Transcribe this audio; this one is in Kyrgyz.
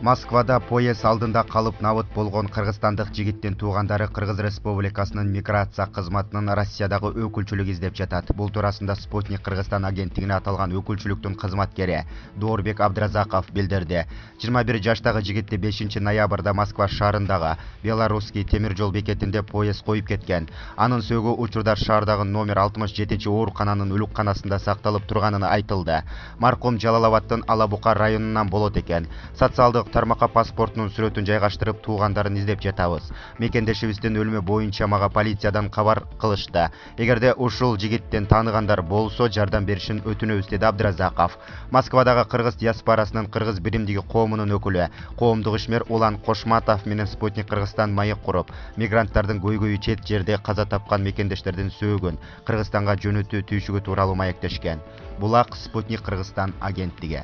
Москвада поезд алдында қалып набыт болған қырғызстандық жигиттин туугандары Кыргыз Республикасынын миграция кызматынын Россиядагы өкүлчүлүгү издеп жатат. Бул туурасында Спутник Кыргызстан агенттигине аталган өкүлчүлүктүн кызматкери Доорбек Абдразаков билдирди. 21 жаштагы жигитти 5 ноябрда Москва шаарындагы Белорусский темир жол бекетинде поезд коюп кеткен. Анын сөөгү учурда шаардагы номер 67 оорукананын өлүкканасында сакталып турганын айтылды. Маркум Жалалабадтын Алабука районунан болот экен. Социалдык тармакка паспортунун сүрөтүн жайгаштырып туугандарын издеп жатабыз. Мекендешибиздин өлүмү боюнча мага полициядан кабар кылышты. Эгерде ушул жигиттен тааныгандар болсо жардам беришин өтүнөбүз, деди Абдразаков. Москвадагы кыргыз диаспорасынын кыргыз биримдиги коомунун өкүлү, коомдук ишмер Улан Кошматов менен Спутник Кыргызстан маек куруп, мигранттардын көйгөйү чет жерде каза тапкан мекендештердин сөөгүн Кыргызстанга жөнөтүү түйшүгү тууралуу маектешкен. Булак Спутник Кыргызстан агенттиги.